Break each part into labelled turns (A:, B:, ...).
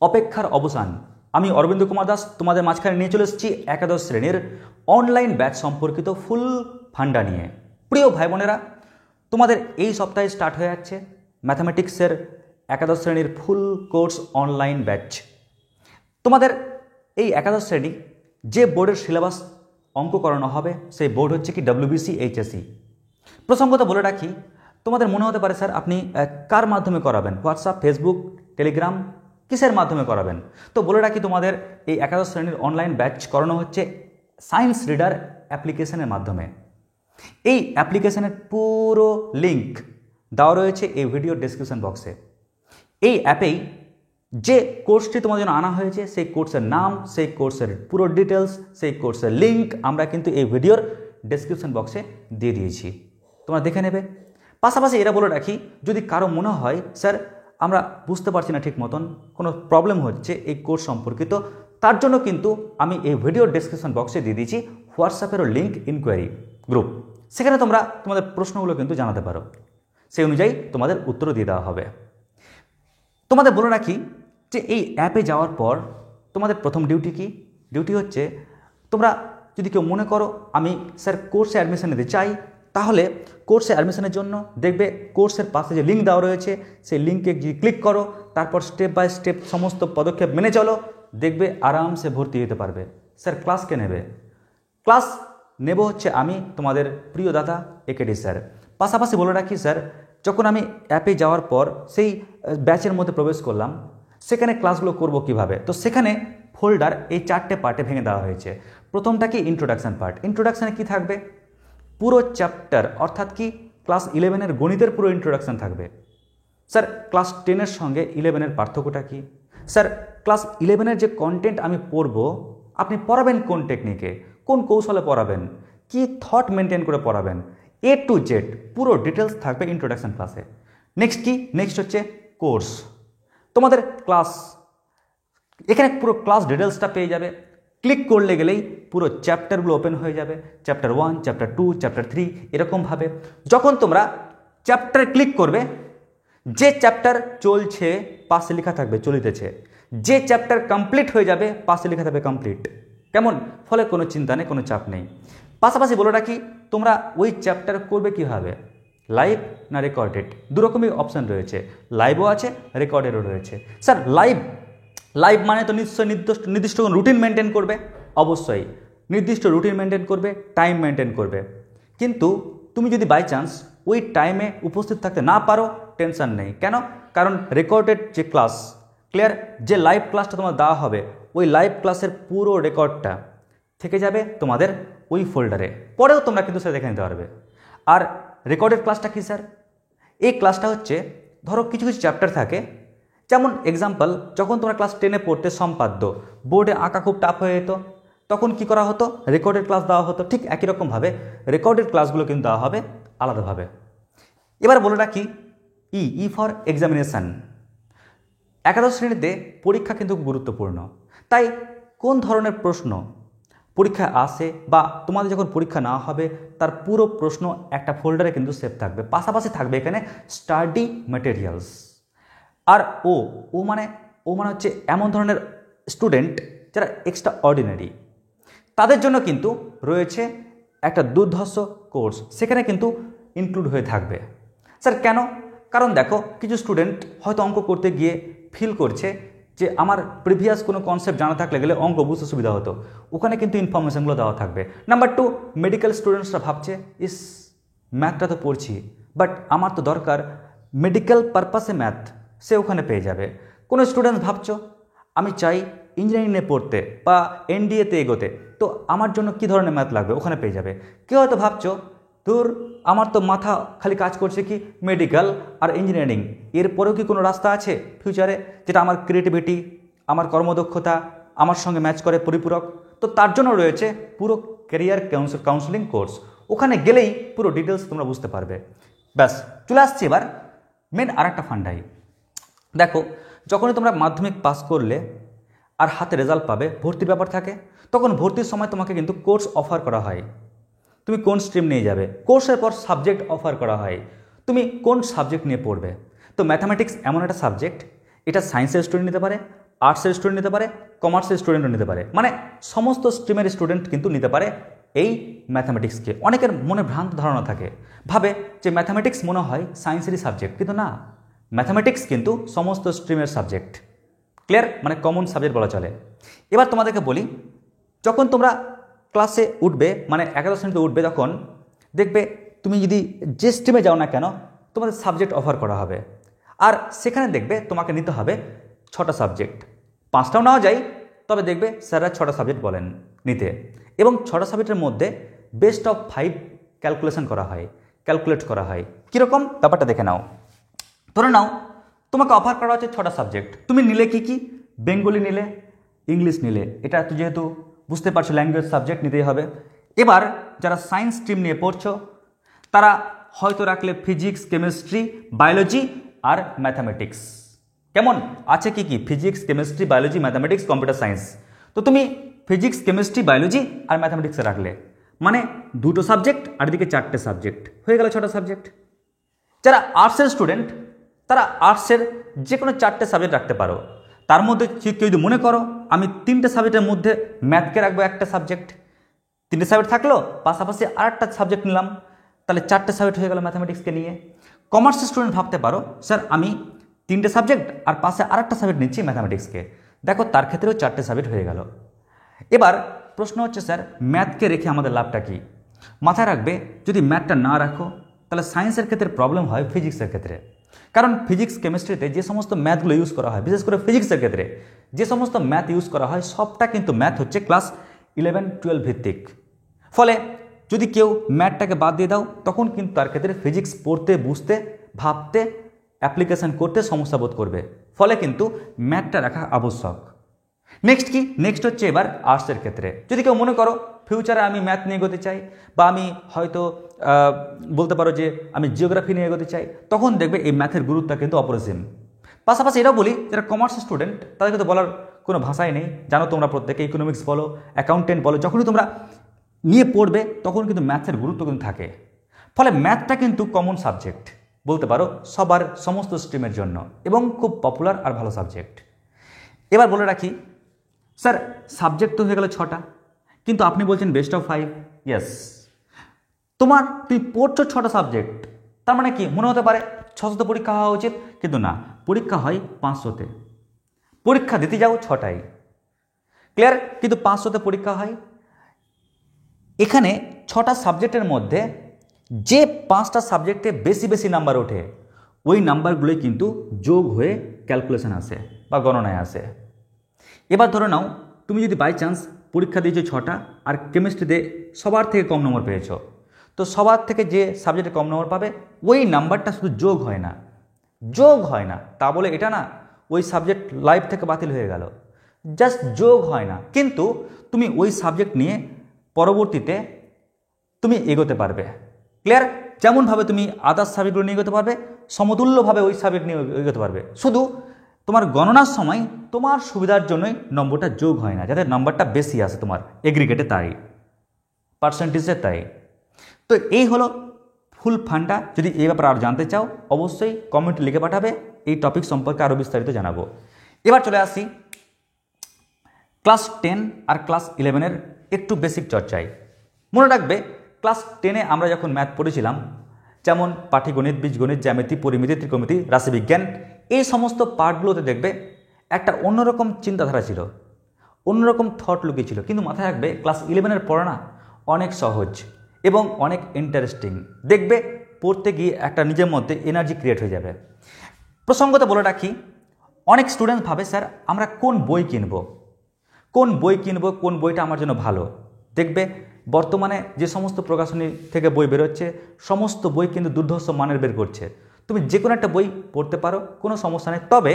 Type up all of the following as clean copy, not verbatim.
A: অপেক্ষার অবসান। আমি অরবিন্দ কুমার দাস তোমাদের মাঝখানে নিয়ে চলে এসেছি একাদশ শ্রেণীর অনলাইন ব্যাচ সম্পর্কিত ফুল ফান্ডা নিয়ে। প্রিয় ভাই বোনেরা, তোমাদের এই সপ্তাহে স্টার্ট হয়ে যাচ্ছে ম্যাথামেটিক্সের একাদশ শ্রেণীর ফুল কোর্স অনলাইন ব্যাচ। তোমাদের এই একাদশ শ্রেণী যে বোর্ডের সিলেবাস অঙ্ক করানো হবে সেই বোর্ড হচ্ছে কি WBC HSE। প্রসঙ্গত বলে রাখি, তোমাদের মনে হতে পারে স্যার আপনি কার মাধ্যমে করাবেন, হোয়াটসঅ্যাপ, ফেসবুক, টেলিগ্রাম, কিসের মাধ্যমে করাবেন? তো বলে রাখি, তোমাদের এই একাদশ শ্রেণীর অনলাইন ব্যাচ করানো হচ্ছে সায়েন্স রিডার অ্যাপ্লিকেশনের মাধ্যমে। এই অ্যাপ্লিকেশনের পুরো লিঙ্ক দেওয়া রয়েছে এই ভিডিও ডেসক্রিপশন বক্সে। এই অ্যাপেই যে কোর্সটি তোমাদের জন্য আনা হয়েছে সেই কোর্সের নাম, সেই কোর্সের পুরো ডিটেলস, সেই কোর্সের লিঙ্ক আমরা কিন্তু এই ভিডিওর ডেসক্রিপশন বক্সে দিয়ে দিয়েছি, তোমরা দেখে নেবে। পাশাপাশি এরা বলে রাখি, যদি কারো মনে হয় স্যার আমরা বুঝতে পারছি না ঠিক মতন, কোনো প্রবলেম হচ্ছে এই কোর্স সম্পর্কিত, তার জন্য কিন্তু আমি এই ভিডিওর ডেসক্রিপশন বক্সে দিয়ে দিয়েছি হোয়াটসঅ্যাপেরও লিঙ্ক, ইনকোয়ারি গ্রুপ। সেখানে তোমরা তোমাদের প্রশ্নগুলো কিন্তু জানাতে পারো, সেই অনুযায়ী তোমাদের উত্তর দিয়ে দেওয়া হবে। তোমাদের বলে রাখি যে এই অ্যাপে যাওয়ার পর তোমাদের প্রথম ডিউটি কি? ডিউটি হচ্ছে, তোমরা যদি কেউ মনে করো আমি স্যার কোর্সে অ্যাডমিশন নিতে চাই, তাহলে কোর্সে অ্যাডমিশনের জন্য দেখবে কোর্সের পাশে যে লিঙ্ক দেওয়া রয়েছে সেই লিঙ্কে ক্লিক করো, তারপর স্টেপ বাই স্টেপ সমস্ত পদক্ষেপ মেনে চলো, দেখবে আরামসে ভর্তি হতে পারবে। স্যার ক্লাস কে নেবে? ক্লাস নেব হচ্ছে আমি তোমাদের প্রিয় দাদা একেডি স্যার। পাশাপাশি বলে রাখি স্যার, যখন আমি অ্যাপে যাওয়ার পর সেই ব্যাচের মধ্যে প্রবেশ করলাম, সেখানে ক্লাসগুলো করব কিভাবে? তো সেখানে ফোল্ডার এই 4টে পার্টে ভেঙে দেওয়া হয়েছে। প্রথমটা কি? Introduction part. ইন্ট্রোডাকশানে কি থাকবে? পুরো চ্যাপ্টার, অর্থাৎ কি ক্লাস 11-এর গণিতের পুরো ইন্ট্রোডাকশান থাকবে। স্যার ক্লাস 10-এর সঙ্গে 11-এর পার্থক্যটা কি? স্যার ক্লাস 11-এর যে কন্টেন্ট আমি পড়ব, আপনি পড়াবেন কোন টেকনিকে, কোন কৌশলে পড়াবেন, কি থট মেনটেন করে পড়াবেন, A to Z পুরো ডিটেলস থাকবে ইন্ট্রোডাকশান ক্লাসে। নেক্সট কি? নেক্সট হচ্ছে কোর্স। তোমাদের ক্লাস, এখানে পুরো ক্লাস ডিটেলসটা পেয়ে যাবে। ক্লিক করলে গেলেই পুরো চ্যাপ্টারগুলো ওপেন হয়ে যাবে, চ্যাপ্টার 1, চ্যাপ্টার 2, চ্যাপ্টার 3, এরকমভাবে। যখন তোমরা চ্যাপ্টারে ক্লিক করবে, যে চ্যাপ্টার চলছে পাশে লেখা থাকবে চলিতেছে, যে চ্যাপ্টার কমপ্লিট হয়ে যাবে পাশে লেখা থাকবে কমপ্লিট। কেমন? ফলে কোনো চিন্তা নেই, কোনো চাপ নেই। পাশাপাশি বলে রাখি, তোমরা ওই চ্যাপ্টার করবে কীভাবে, লাইভ না রেকর্ডেড, দুরকমই অপশান রয়েছে, লাইভও আছে, রেকর্ডেডও রয়েছে। স্যার লাইভ মানে তো নিশ্চয়ই নির্দিষ্ট রুটিন মেনটেন করবে, অবশ্যই নির্দিষ্ট রুটিন মেনটেন করবে, টাইম মেনটেন করবে। কিন্তু তুমি যদি বাই চান্স ওই টাইমে উপস্থিত থাকতে না পারো, টেনশন নেই। কেন? কারণ রেকর্ডেড যে ক্লাস, ক্লিয়ার, যে লাইভ ক্লাসটা তোমার দেওয়া হবে, ওই লাইভ ক্লাসের পুরো রেকর্ডটা থেকে যাবে তোমাদের ওই ফোল্ডারে, পরেও তোমরা কিন্তু সেটা দেখে নিতে পারবে। আর রেকর্ডেড ক্লাসটা কি স্যার? এই ক্লাসটা হচ্ছে, ধরো কিছু কিছু চ্যাপ্টার থাকে, যেমন এক্সাম্পল, যখন তোমরা ক্লাস 10-এ পড়তে সম্পাদ্য, বোর্ডে আঁকা খুব টাফ হয়ে যেত, তখন কি করা হতো? রেকর্ডেড ক্লাস দেওয়া হতো। ঠিক একই রকমভাবে রেকর্ডেড ক্লাসগুলো কিন্তু দেওয়া হবে আলাদাভাবে। এবার বলে রাখি, ই ফর এক্সামিনেশান। একাদশ শ্রেণীতে পরীক্ষা কিন্তু গুরুত্বপূর্ণ, তাই কোন ধরনের প্রশ্ন পরীক্ষায় আসে বা তোমাদের যখন পরীক্ষা নেওয়া হবে, তার পুরো প্রশ্ন একটা ফোল্ডারে কিন্তু সেভ থাকবে। পাশাপাশি থাকবে এখানে স্টাডি ম্যাটেরিয়ালস। আর ও মানে হচ্ছে এমন ধরনের স্টুডেন্ট যারা এক্সট্রা অর্ডিনারি, তাদের জন্য কিন্তু রয়েছে একটা দুর্ধর্ষ কোর্স, সেখানে কিন্তু ইনক্লুড হয়ে থাকবে। স্যার কেন? কারণ দেখো, কিছু স্টুডেন্ট হয়তো অঙ্ক করতে গিয়ে ফিল করছে যে আমার প্রিভিয়াস কোনো কনসেপ্ট জানা থাকলে গেলে অঙ্ক বুঝতে সুবিধা হতো, ওখানে কিন্তু ইনফরমেশানগুলো দেওয়া থাকবে। নাম্বার 2, মেডিকেল স্টুডেন্টসরা ভাবছে ম্যাথটা তো পড়ছি, বাট আমার তো দরকার মেডিকেল পারপাসে ম্যাথ, সে ওখানে পেয়ে যাবে। কোনো স্টুডেন্টস ভাবছো আমি চাই ইঞ্জিনিয়ারিং নিয়ে পড়তে বা NDA-তে এগোতে, তো আমার জন্য কী ধরনের ম্যাথ লাগবে, ওখানে পেয়ে যাবে। কেউ হয়তো ভাবছো আমার তো মাথা খালি কাজ করছে কি মেডিকেল আর ইঞ্জিনিয়ারিং, এরপরেও কি কোনো রাস্তা আছে ফিউচারে যেটা আমার ক্রিয়েটিভিটি, আমার কর্মদক্ষতা আমার সঙ্গে ম্যাচ করে, পরিপূরক? তো তার জন্য রয়েছে পুরো ক্যারিয়ার কাউন্সেলিং কোর্স, ওখানে গেলেই পুরো ডিটেলস তোমরা বুঝতে পারবে। ব্যাস, চলে আসছে এবার মেন আর একটা ফান্ডাই। দেখো, যখনই তোমরা মাধ্যমিক পাস করলে আর হাতে রেজাল্ট পাবে, ভর্তির ব্যাপার থাকে, তখন ভর্তির সময় তোমাকে কিন্তু কোর্স অফার করা হয়। তুমি কোন স্ট্রিম নিয়ে যাবে, কোর্সের পর সাবজেক্ট অফার করা হয়, তুমি কোন সাবজেক্ট নিয়ে পড়বে। তো ম্যাথামেটিক্স এমন একটা সাবজেক্ট, এটা সায়েন্সের স্টুডেন্ট নিতে পারে, আর্টসের স্টুডেন্ট নিতে পারে, কমার্সের স্টুডেন্টও নিতে পারে, মানে সমস্ত স্ট্রিমের স্টুডেন্ট কিন্তু নিতে পারে এই ম্যাথামেটিক্সকে। অনেকের মনে ভ্রান্ত ধারণা থাকে, ভাবে যে ম্যাথামেটিক্স মনে হয় সায়েন্সেরই সাবজেক্ট, কিন্তু না, ম্যাথামেটিক্স কিন্তু সমস্ত স্ট্রিমের সাবজেক্ট। ক্লিয়ার? মানে কমন সাবজেক্ট বলা চলে। এবার তোমাদেরকে বলি, যখন তোমরা ক্লাসে উঠবে, মানে একাদশ শ্রেণীতে উঠবে, তখন দেখবে তুমি যদি যে স্ট্রিমে যাও না কেন তোমাদের সাবজেক্ট অফার করা হবে, আর সেখানে দেখবে তোমাকে নিতে হবে 6টা সাবজেক্ট। 5টাও নেওয়া যায়, তবে দেখবে স্যাররা 6টা সাবজেক্ট বলেন নিতে, এবং 6টা সাবজেক্টের মধ্যে বেস্ট অফ 5 ক্যালকুলেশন করা হয়, ক্যালকুলেট করা হয়। কীরকম ব্যাপারটা দেখে নাও। ধরে নাও তোমাকে অফার করা হচ্ছে 6টা সাবজেক্ট, তুমি নিলে কি কি? বেঙ্গলি নিলে, ইংলিশ নিলে, এটা তো যেহেতু বুঝতে পারছো ল্যাঙ্গুয়েজ সাবজেক্ট নিতেই হবে। এবার যারা সায়েন্স স্ট্রিম নিয়ে পড়ছো তারা হয়তো রাখলে ফিজিক্স, কেমিস্ট্রি, বায়োলজি আর ম্যাথামেটিক্স। কেমন আছে কি কি? Physics, chemistry, biology, mathematics, computer science. তো তুমি ফিজিক্স, কেমিস্ট্রি, বায়োলজি আর ম্যাথামেটিক্সে রাখলে, মানে 2টো সাবজেক্ট আর এদিকে 4টে সাবজেক্ট, হয়ে গেল 6টা সাবজেক্ট। যারা আর্টসের স্টুডেন্ট তারা আর্টসের যে কোনো 4টে সাবজেক্ট রাখতে পারো। তার মধ্যে কেউ যদি মনে করো আমি 3টে সাবজেক্টের মধ্যে ম্যাথকে রাখবো একটা সাবজেক্ট, 3টে সাবজেক্ট থাকলো, পাশাপাশি আরেকটা সাবজেক্ট নিলাম, তাহলে 4টে সাবজেক্ট হয়ে গেল ম্যাথামেটিক্সকে নিয়ে। কমার্সের স্টুডেন্ট ভাবতে পারো স্যার আমি 3টে সাবজেক্ট আর পাশে আরেকটা সাবজেক্ট নিচ্ছি ম্যাথামেটিক্সকে, দেখো তার ক্ষেত্রেও 4টে সাবজেক্ট হয়ে গেল। এবার প্রশ্ন হচ্ছে স্যার ম্যাথকে রেখে আমাদের লাভটা কী? মাথায় রাখবে যদি ম্যাথটা না রাখো তাহলে সায়েন্সের ক্ষেত্রে প্রবলেম হয় ফিজিক্সের ক্ষেত্রে, কারণ ফিজিক্স কেমিস্ট্রিতে যে সমস্ত ম্যাথগুলো ইউজ করা হয়, বিশেষ করে ফিজিক্সের ক্ষেত্রে যে সমস্ত ম্যাথ ইউজ করা হয় সবটা কিন্তু ম্যাথ হচ্ছে ক্লাস 11-12 ভিত্তিক। ফলে যদি কেউ ম্যাথটাকে বাদ দিয়ে দাও তখন কিন্তু তার ক্ষেত্রে ফিজিক্স পড়তে, বুঝতে, ভাবতে, অ্যাপ্লিকেশন করতে সমস্যা বোধ করবে। ফলে কিন্তু ম্যাথটা রাখা আবশ্যক। নেক্সট কি? নেক্সট হচ্ছে এবার আর্টসের ক্ষেত্রে যদি কেউ মনে করো ফিউচারে আমি ম্যাথ নিয়ে এগোতে চাই, বা আমি হয়তো বলতে পারো যে আমি জিওগ্রাফি নিয়ে এগোতে চাই, তখন দেখবে এই ম্যাথের গুরুত্ব কিন্তু অপরিসীম। পাশাপাশি এটাও বলি যারা কমার্স স্টুডেন্ট তাদেরকে তো বলার কোনো ভাষাই নেই, জানো তোমরা প্রত্যেকে, ইকোনমিক্স বলো, অ্যাকাউন্টেন্ট বলো, যখনই তোমরা নিয়ে পড়বে তখন কিন্তু ম্যাথের গুরুত্ব কিন্তু থাকে। ফলে ম্যাথটা কিন্তু কমন সাবজেক্ট বলতে পারো সবার, সমস্ত স্ট্রিমের জন্য, এবং খুব পপুলার আর ভালো সাবজেক্ট। এবার বলে রাখি স্যার সাবজেক্ট তো হয়ে গেল 6টা, কিন্তু আপনি বলছেন বেস্ট অফ 5। ইয়েস, তুমি পড়ছো 6টা সাবজেক্ট, তার মানে কি মনে হতে পারে 600তে পরীক্ষা হওয়া উচিত, কিন্তু না, পরীক্ষা হয় 500তে। পরীক্ষা দিতে যাও 6টায়, ক্লিয়ার? কিন্তু 500তে পরীক্ষা হয়। এখানে 6টা সাবজেক্টের মধ্যে যে 5টা সাবজেক্টে বেশি বেশি নাম্বার ওঠে ওই নাম্বারগুলোই কিন্তু যোগ হয়ে ক্যালকুলেশন আসে বা গণনায় আসে। এবার ধরে নাও তুমি যদি বাই চান্স পরীক্ষা দিয়েছো 6টা আর কেমিস্ট্রিতে সবার থেকে কম নম্বর পেয়েছো, তো সবার থেকে যে সাবজেক্টে কম নম্বর পাবে ওই নাম্বারটা শুধু যোগ হয় না, যোগ হয় না তা বলে এটা না ওই সাবজেক্ট লাইফ থেকে বাতিল হয়ে গেল, জাস্ট যোগ হয় না, কিন্তু তুমি ওই সাবজেক্ট নিয়ে পরবর্তীতে তুমি এগোতে পারবে। ক্লিয়ার? যেমনভাবে তুমি আদার্স সাবজেক্টগুলো নিয়ে এগোতে পারবে, সমতুল্যভাবে ওই সাবজেক্ট নিয়ে এগোতে পারবে। শুধু তোমার গণনার সময় তোমার সুবিধার জন্যই নম্বরটা যোগ হয় না, যাতে নম্বরটা বেশি আসে তোমার এগ্রিগেটে, তাই পার্সেন্টেজে তাই। তো এই হলো ফুল ফান্ডা। যদি এই ব্যাপারে আরও জানতে চাও অবশ্যই কমেন্টে লিখে পাঠাবে, এই টপিক সম্পর্কে আরও বিস্তারিত জানাবো। এবার চলে আসি ক্লাস 10 আর ক্লাস 11-এর একটু বেসিক চর্চায়। মনে রাখবে ক্লাস 10-এ আমরা যখন ম্যাথ পড়েছিলাম, যেমন পাটিগণিত, বীজগণিত, জ্যামিতি, পরিমিতি, ত্রিকোণমিতি, রাশিবিজ্ঞান, এই সমস্ত পার্টগুলোতে দেখবে একটা অন্যরকম চিন্তাধারা ছিল, অন্যরকম থট লুকিয়েছিল। কিন্তু মাথায় রাখবে ক্লাস 11-এর পড়ানা অনেক সহজ এবং অনেক ইন্টারেস্টিং, দেখবে পড়তে গিয়ে একটা নিজের মধ্যে এনার্জি ক্রিয়েট হয়ে যাবে। প্রসঙ্গত বলে রাখি, অনেক স্টুডেন্ট ভাবে স্যার আমরা কোন বই কিনব, কোন বই কিনব, কোন বইটা আমার জন্য ভালো। দেখবে বর্তমানে যে সমস্ত প্রকাশনী থেকে বই বেরোচ্ছে সমস্ত বই কিন্তু দুর্ধর্ষ মানের বের করছে। তুমি যে কোনো একটা বই পড়তে পারো, কোনো সমস্যা নেই। তবে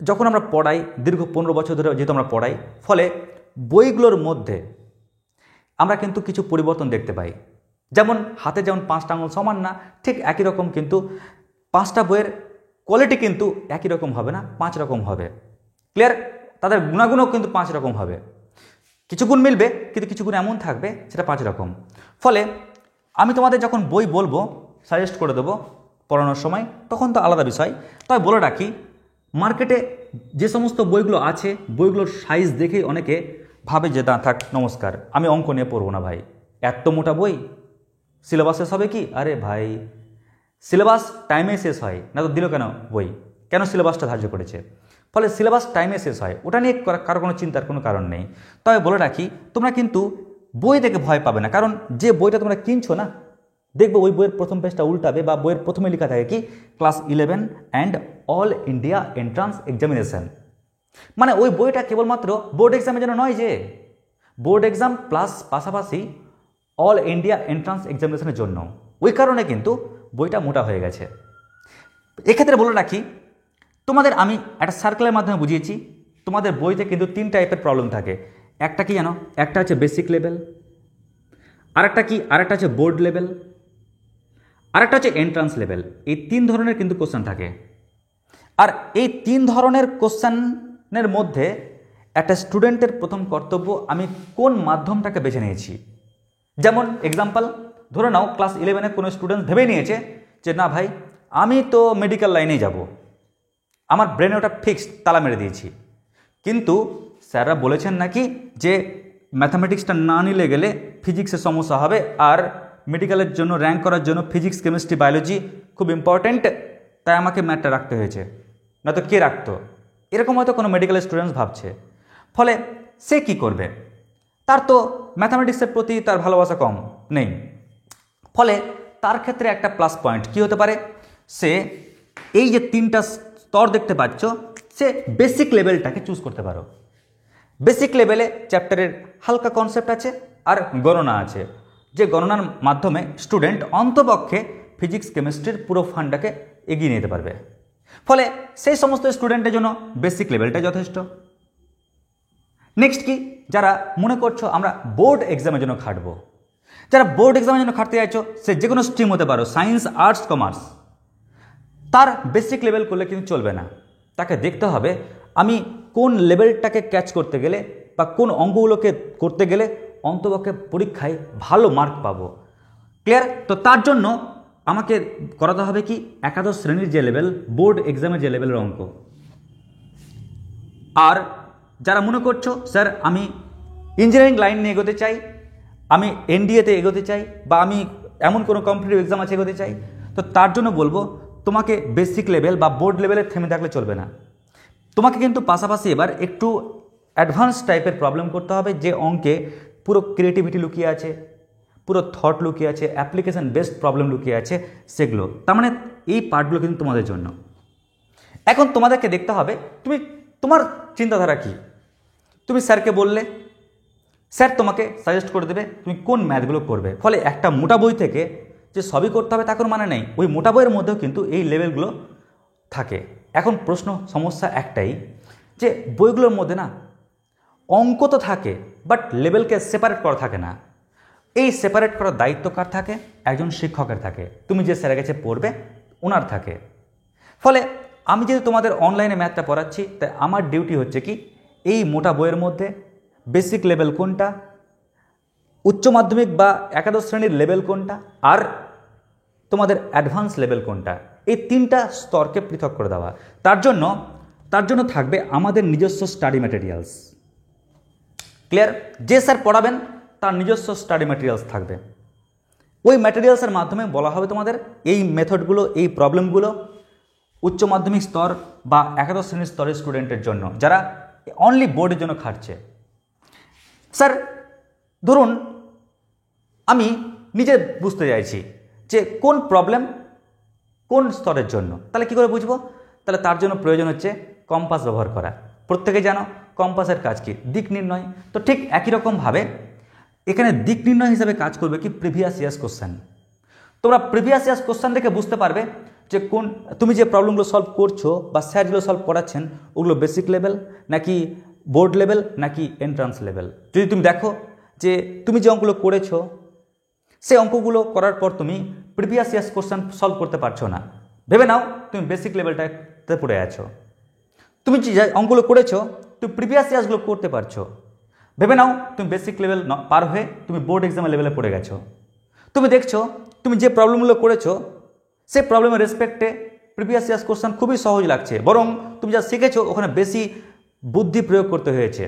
A: যখন আমরা পড়াই, দীর্ঘ 15 বছর ধরে যেহেতু আমরা পড়াই, ফলে বইগুলোর মধ্যে আমরা কিন্তু কিছু পরিবর্তন দেখতে পাই। যেমন হাতে যেমন 5টা আঙুল সমান না, ঠিক একই রকম কিন্তু 5টা বইয়ের কোয়ালিটি কিন্তু একই রকম হবে না, 5 রকম হবে। ক্লিয়ার? তাদের গুণাগুণও কিন্তু 5 রকম হবে। কিছু গুণ মিলবে কিন্তু কিছু গুণ এমন থাকবে সেটা 5 রকম। ফলে আমি তোমাদের যখন বই বলবো, সাজেস্ট করে দেবো পড়ানোর সময়, তখন তো আলাদা বিষয়। তবে বলে রাখি মার্কেটে যে সমস্ত বইগুলো আছে বইগুলোর সাইজ দেখেই অনেকে ভাবে যে না থাক নমস্কার, আমি অঙ্ক নিয়ে পড়বো না ভাই, এত মোটা বই, সিলেবাস শেষ হবে কি? আরে ভাই, সিলেবাস টাইমে শেষ হয় না তো দিল কেন বই? কেন সিলেবাসটা ধার্য করেছে? ফলে সিলেবাস টাইমে শেষ হয়, ওটা নিয়ে কারো কোনো চিন্তার কোনো কারণ নেই। তবে বলে রাখি, তোমরা কিন্তু বই দেখে ভয় পাবে না, কারণ যে বইটা তোমরা কিনছো না, দেখবো ওই বইয়ের প্রথম পেজটা উল্টাবে বা বইয়ের প্রথমে লেখা থাকে কি class 11 and all India entrance examination. মানে ওই বইটা কেবলমাত্র বোর্ড এক্সামের জন্য নয়, যে বোর্ড এক্সাম প্লাস পাশাপাশি অল ইন্ডিয়া এন্ট্রান্স এক্সামিনেশনের জন্য। ওই কারণে কিন্তু বইটা মোটা হয়ে গেছে। এক্ষেত্রে বলে রাখি, তোমাদের আমি একটা সার্কেলের মাধ্যমে বুঝিয়েছি, তোমাদের বইতে কিন্তু 3 টাইপের প্রবলেম থাকে। একটা কি জানো? একটা হচ্ছে বেসিক লেভেল, আরেকটা কি, আরেকটা হচ্ছে বোর্ড লেভেল, আরেকটা হচ্ছে এন্ট্রান্স লেভেল। এই 3 ধরনের কিন্তু কোশ্চেন থাকে। আর এই 3 ধরনের কোশ্চেনের মধ্যে একটা স্টুডেন্টের প্রথম কর্তব্য, আমি কোন মাধ্যমটাকে বেছে নিয়েছি। যেমন এক্সাম্পল ধরে নাও, ক্লাস 11-এ কোনো স্টুডেন্ট ভেবে নিয়েছে যে না ভাই, আমি তো মেডিকেল লাইনেই যাব, আমার ব্রেনে ওটা ফিক্সড, তালা মেরে দিয়েছি। কিন্তু স্যাররা বলেছেন নাকি যে ম্যাথামেটিক্সটা না নিলে গেলে ফিজিক্সের সমস্যা হবে, আর মেডিকেলের জন্য র্যাঙ্ক করার জন্য ফিজিক্স, কেমিস্ট্রি, বায়োলজি খুব ইম্পর্ট্যান্ট, তাই আমাকে ম্যাথটা রাখতে হয়েছে, নয়তো কে রাখতো? এরকম হয়তো কোনো মেডিকেল স্টুডেন্টস ভাবছে। ফলে সে কি করবে? তার তো ম্যাথামেটিক্সের প্রতি তার ভালোবাসা কম নেই। ফলে তার ক্ষেত্রে একটা প্লাস পয়েন্ট কি হতে পারে, সে এই যে 3টা স্তর দেখতে পাচ্ছ, সে বেসিক লেভেলটাকে চুজ করতে পারো। বেসিক লেভেলে চ্যাপ্টারের হালকা কনসেপ্ট আছে আর গণনা আছে, যে গণনার মাধ্যমে স্টুডেন্ট অন্তপক্ষে ফিজিক্স, কেমিস্ট্রির পুরো ফান্ডটাকে এগিয়ে নিতে পারবে। ফলে সেই সমস্ত স্টুডেন্টের জন্য বেসিক লেভেলটা যথেষ্ট। নেক্সট কি, যারা মনে করছো আমরা বোর্ড এক্সামের জন্য খাটবো, যারা বোর্ড এক্সামের জন্য খাটতে চাইছো, সে যে কোনো স্ট্রিম হতে পারো, সায়েন্স, আর্টস, কমার্স, তার বেসিক লেভেল করলে কিন্তু চলবে না। তাকে দেখতে হবে আমি কোন লেভেলটাকে ক্যাচ করতে গেলে বা কোন অঙ্কগুলোকে করতে গেলে অন্তপক্ষে পরীক্ষায় ভালো মার্ক পাবো। ক্লিয়ার? তো তার জন্য আমাকে করাতে হবে কি, একাদশ শ্রেণীর যে লেভেল, বোর্ড এক্সামের যে লেভেলের অঙ্ক। আর যারা মনে করছো স্যার আমি ইঞ্জিনিয়ারিং লাইন নিয়ে এগোতে চাই, আমি এনডিএতে এগোতে চাই, বা আমি এমন কোনো কম্পিটিটিভ এক্সাম আছে এগোতে চাই, তো তার জন্য বলবো তোমাকে বেসিক লেভেল বা বোর্ড লেভেলে থেমে থাকলে চলবে না। তোমাকে কিন্তু পাশাপাশি এবার একটু অ্যাডভান্স টাইপের প্রবলেম করতে হবে, যে অঙ্কে পুরো ক্রিয়েটিভিটি লুকিয়ে আছে, পুরো থট লুকিয়ে আছে, অ্যাপ্লিকেশন বেসড প্রবলেম লুকিয়ে আছে, সেগুলো। তার মানে এই পার্টগুলো কিন্তু তোমাদের জন্য। এখন তোমাদেরকে দেখতে হবে তুমি তোমার চিন্তাধারা কি। তুমি স্যারকে বললে, স্যার তোমাকে সাজেস্ট করে দেবে তুমি কোন ম্যাথগুলো করবে। ফলে একটা মোটা বই থেকে যে সবই করতে হবে তা কোনো মানে নেই, ওই মোটা বইয়ের মধ্যেও কিন্তু এই লেভেলগুলো থাকে। এখন প্রশ্ন সমস্যা একটাই, যে বইগুলোর মধ্যে না অঙ্ক তো থাকে, বাট লেভেলকে সেপারেট করা থাকে না। এই সেপারেট করার দায়িত্ব কার থাকে? একজন শিক্ষকের থাকে। তুমি যে স্যারের কাছে পড়বে ওনার থাকে। ফলে আমি যেহেতু তোমাদের অনলাইনে ম্যাথটা পড়াচ্ছি, তাই আমার ডিউটি হচ্ছে কি, এই মোটা বইয়ের মধ্যে বেসিক লেভেল কোনটা, উচ্চ মাধ্যমিক বা একাদশ শ্রেণীর লেভেল কোনটা, আর তোমাদের অ্যাডভান্স লেভেল কোনটা, এই 3টা স্তরকে পৃথক করে দেওয়া। তার জন্য থাকবে আমাদের নিজস্ব স্টাডি ম্যাটেরিয়ালস। ক্লিয়ার? যে স্যার পড়াবেন তার নিজস্ব স্টাডি ম্যাটেরিয়ালস থাকবে। ওই ম্যাটেরিয়ালসের মাধ্যমে বলা হবে তোমাদের এই মেথডগুলো, এই প্রবলেমগুলো উচ্চ মাধ্যমিক স্তর বা একাদশ শ্রেণীর স্তরের স্টুডেন্টের জন্য, যারা অনলি বোর্ডের জন্য খাটছে। স্যার ধরুন আমি নিজে বুঝতে চাইছি যে কোন প্রবলেম কোন স্তরের জন্য, তাহলে কী করে বুঝবো? তাহলে তার জন্য প্রয়োজন হচ্ছে কম্পাস ব্যবহার করা। প্রত্যেকে জানো কম্পাসের কাজ কি, দিক নির্ণয়। তো ঠিক একই রকমভাবে এখানে দিক নির্ণয় হিসাবে কাজ করবে কি, প্রিভিয়াস ইয়ার্স কোশ্চেন। তোমরা প্রিভিয়াস ইয়ার্স কোশ্চেন দেখে বুঝতে পারবে যে কোন তুমি যে প্রবলেমগুলো সলভ করছো বা স্যার যেগুলো সলভ করাচ্ছেন ওগুলো বেসিক লেভেল নাকি বোর্ড লেভেল নাকি এন্ট্রান্স লেভেল। যদি তুমি দেখো যে তুমি যে অঙ্কগুলো করেছো সেই অঙ্কগুলো করার পর তুমি প্রিভিয়াস ইয়ার্স কোশ্চেন সলভ করতে পারছো না, ভেবে নাও তুমি বেসিক লেভেলটাতে পড়ে আছো। তুমি যে অঙ্কগুলো করেছো তুমি প্রিভিয়াস ইয়ার্সগুলো করতে পারছো, ভেবে নাও তুমি বেসিক লেভেল পার হয়ে তুমি বোর্ড এক্সামের লেভেলে পড়ে গেছো। তুমি দেখছো তুমি যে প্রবলেমগুলো করেছো সেই প্রবলেমের রেসপেক্টে প্রিভিয়াস ইয়ার্স কোশ্চেন খুবই সহজ লাগছে, বরং তুমি যা শিখেছো ওখানে বেশি বুদ্ধি প্রয়োগ করতে হয়েছে,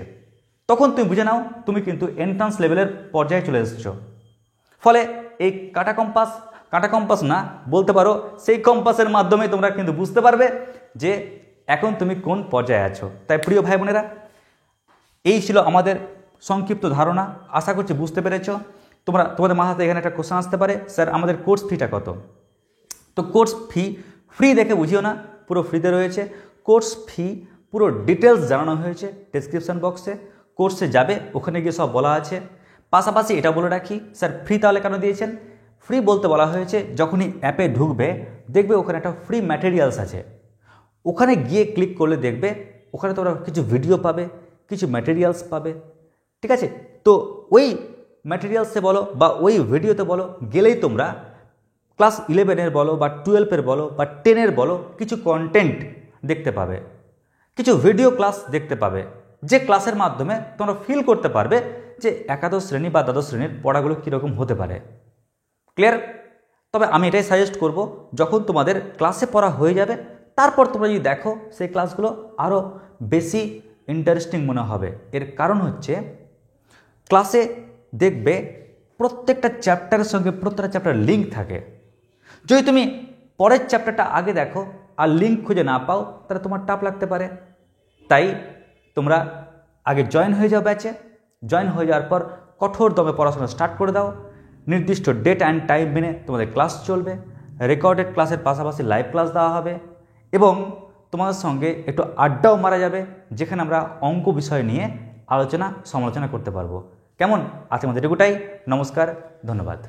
A: তখন তুমি বুঝে নাও তুমি কিন্তু এন্ট্রান্স লেভেলের পর্যায়ে চলে এসেছো। ফলে এই কাটা কম্পাস না বলতে পারো, সেই কম্পাসের মাধ্যমে তোমরা কিন্তু বুঝতে পারবে যে এখন তুমি কোন পর্যায়ে আছো। তাই প্রিয় ভাই বোনেরা, এই ছিল আমাদের সংক্ষিপ্ত ধারণা। আশা করছি বুঝতে পেরেছো। তোমাদের মাথাতে এখানে একটা কোশ্চেন আসতে পারে, স্যার আমাদের কোর্স ফিটা কত? তো কোর্স ফি ফ্রি দেখে বুঝিও না, পুরো ফ্রিতে রয়েছে। কোর্স ফি পুরো ডিটেলস জানানো হয়েছে ডেসক্রিপশন বক্সে। কোর্সে যাবে, ওখানে গিয়ে সব বলা আছে। পাশাপাশি এটা বলে রাখি, স্যার ফ্রি তাহলে কেন দিয়েছেন? ফ্রি বলতে বলা হয়েছে যখনই অ্যাপে ঢুকবে দেখবে ওখানে একটা ফ্রি ম্যাটেরিয়ালস আছে, ওখানে গিয়ে ক্লিক করলে দেখবে ওখানে তোমরা কিছু ভিডিও পাবে, কিছু ম্যাটেরিয়ালস পাবে, ঠিক আছে? তো ওই ম্যাটেরিয়ালসে বলো বা ওই ভিডিওতে বলো গেলেই তোমরা ক্লাস 11-এর বলো বা 12-এর বলো বা 10-এর বলো কিছু কন্টেন্ট দেখতে পাবে, কিছু ভিডিও ক্লাস দেখতে পাবে, যে ক্লাসের মাধ্যমে তোমরা ফিল করতে পারবে যে একাদশ শ্রেণী বা দ্বাদশ শ্রেণীর পড়াগুলো কীরকম হতে পারে। ক্লিয়ার? তবে আমি এটাই সাজেস্ট করব, যখন তোমাদের ক্লাসে পড়া হয়ে যাবে তারপর তোমরা যদি দেখো সেই ক্লাসগুলো আরও বেশি ইন্টারেস্টিং মনে হবে। এর কারণ হচ্ছে ক্লাসে দেখবে প্রত্যেকটা চ্যাপ্টারের সঙ্গে প্রত্যেকটা চ্যাপ্টার লিঙ্ক থাকে। যদি তুমি পরের চ্যাপ্টারটা আগে দেখো আর লিঙ্ক খুঁজে না পাও তাহলে তোমার টাফ লাগতে পারে। তাই তোমরা আগে জয়েন হয়ে যাও ব্যাচে। জয়েন হয়ে যাওয়ার পর কঠোর দমে পড়াশোনা স্টার্ট করে দাও। নির্দিষ্ট ডেট অ্যান্ড টাইম মেনে তোমাদের ক্লাস চলবে। রেকর্ডেড ক্লাসের পাশাপাশি লাইভ ক্লাস দেওয়া হবে এবং তোমাদের সঙ্গে একটু আড্ডাও মারা যাবে, যেখানে আমরা অঙ্ক বিষয় নিয়ে আলোচনা সমালোচনা করতে পারবো। কেমন? আজকের মধ্যে এটুকুটাই। নমস্কার, ধন্যবাদ।